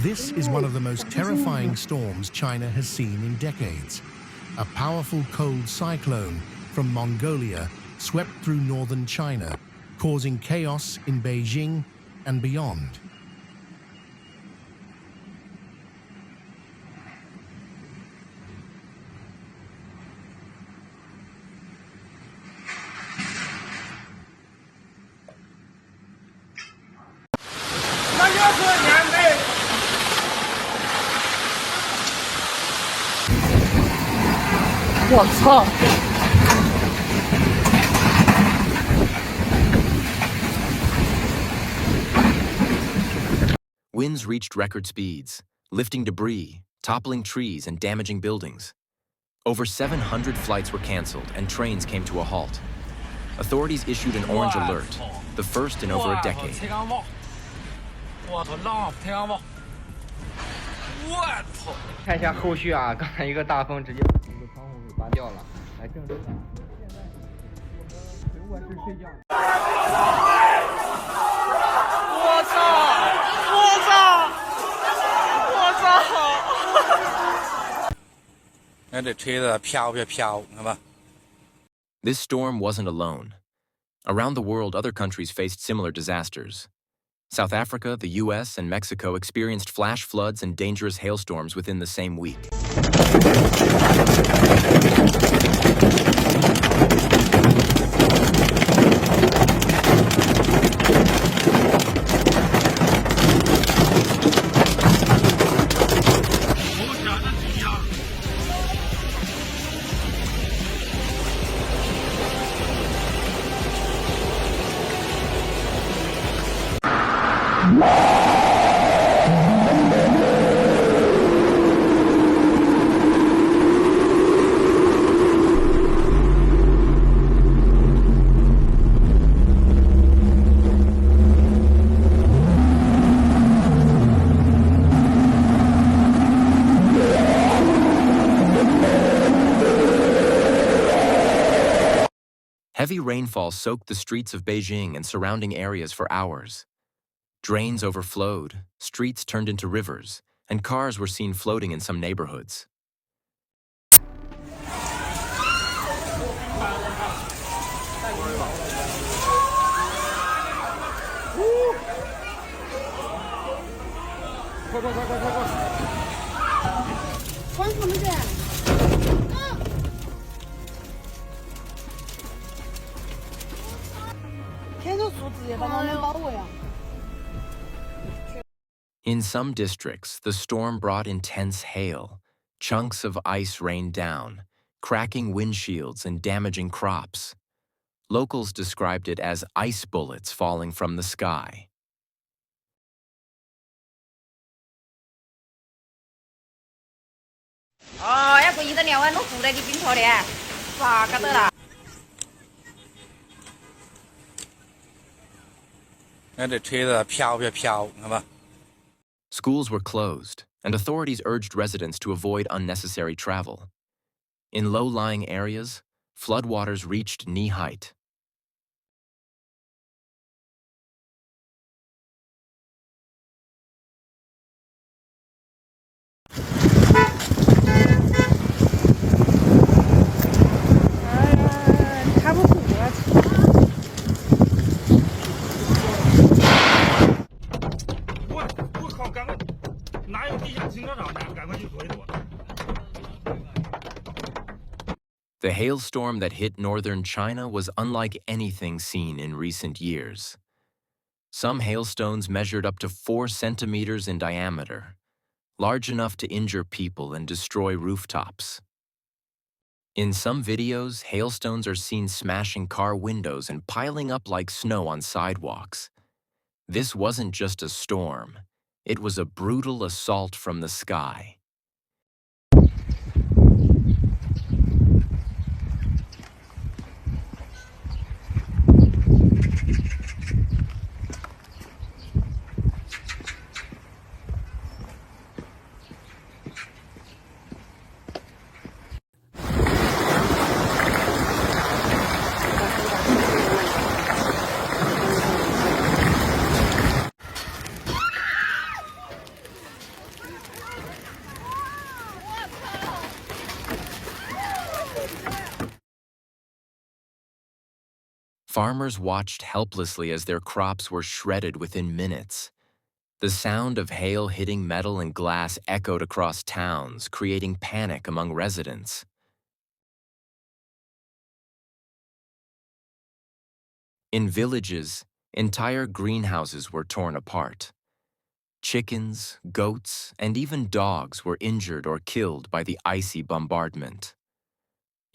This is one of the most terrifying storms China has seen in decades. A powerful cold cyclone from Mongolia swept through northern China, causing chaos in Beijing and beyond. Winds reached record speeds, lifting debris, toppling trees, and damaging buildings. Over 700 flights were canceled and trains came to a halt. Authorities issued an orange alert, the first in over a decade. 看一下后续啊，刚才一个大风直接把整个窗户给刮掉了。来，郑州长，现在我是睡觉。我操！我操！我操！那这吹得飘飘飘，看吧。 This storm wasn't alone. Around the world, other countries faced similar disasters. South Africa, the US, and Mexico experienced flash floods and dangerous hailstorms within the same week. Heavy rainfall soaked the streets of Beijing and surrounding areas for hours. Drains overflowed, streets turned into rivers, and cars were seen floating in some neighborhoods. In some districts, the storm brought intense hail. Chunks of ice rained down, cracking windshields and damaging crops. Locals described it as ice bullets falling from the sky. Schools were closed, and authorities urged residents to avoid unnecessary travel. In low-lying areas, floodwaters reached knee height. The hailstorm that hit northern China was unlike anything seen in recent years. Some hailstones measured up to 4 centimeters in diameter, large enough to injure people and destroy rooftops. In some videos, hailstones are seen smashing car windows and piling up like snow on sidewalks. This wasn't just a storm. It was a brutal assault from the sky. Farmers watched helplessly as their crops were shredded within minutes. The sound of hail hitting metal and glass echoed across towns, creating panic among residents. In villages, entire greenhouses were torn apart. Chickens, goats, and even dogs were injured or killed by the icy bombardment.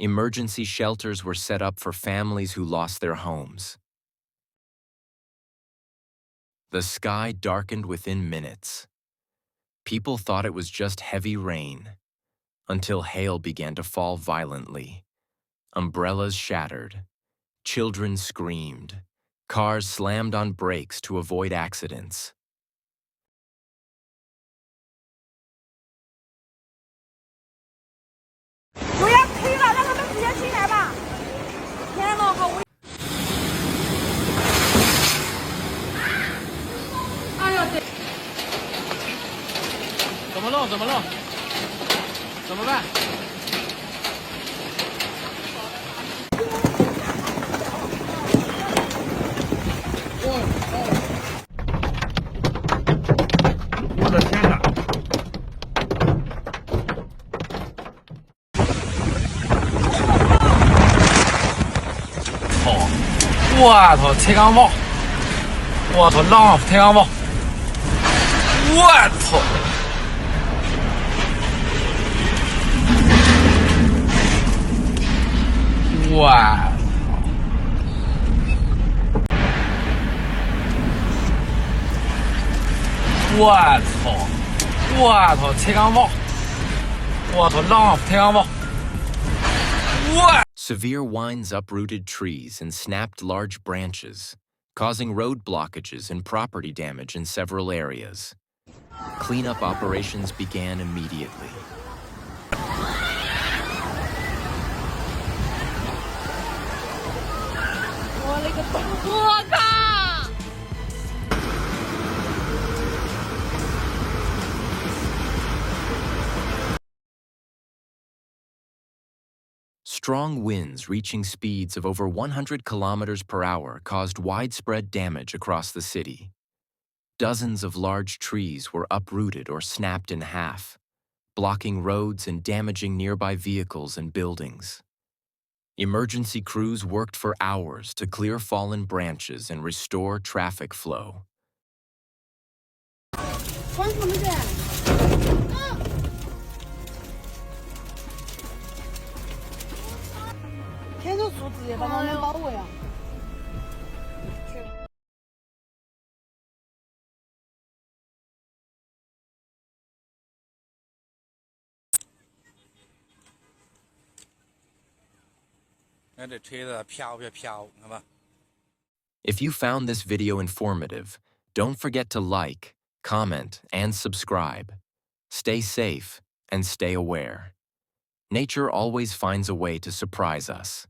Emergency shelters were set up for families who lost their homes. The sky darkened within minutes. People thought it was just heavy rain, until hail began to fall violently. Umbrellas shattered. Children screamed. Cars slammed on brakes to avoid accidents.怎么弄？怎么办？我的天哪！我操，铁钢炮！我操，浪铁钢炮！我操！哇！我操！我操，铁钢炮！我操，浪铁钢炮！我！ Severe winds uprooted trees and snapped large branches, causing road blockages and property damage in several areas. Cleanup operations began immediately. Strong winds reaching speeds of over 100 kilometers per hour caused widespread damage across the city. Dozens of large trees were uprooted or snapped in half, blocking roads and damaging nearby vehicles and buildings. Emergency crews worked for hours to clear fallen branches and restore traffic flow. If you found this video informative, don't forget to like, comment, and subscribe. Stay safe and stay aware. Nature always finds a way to surprise us.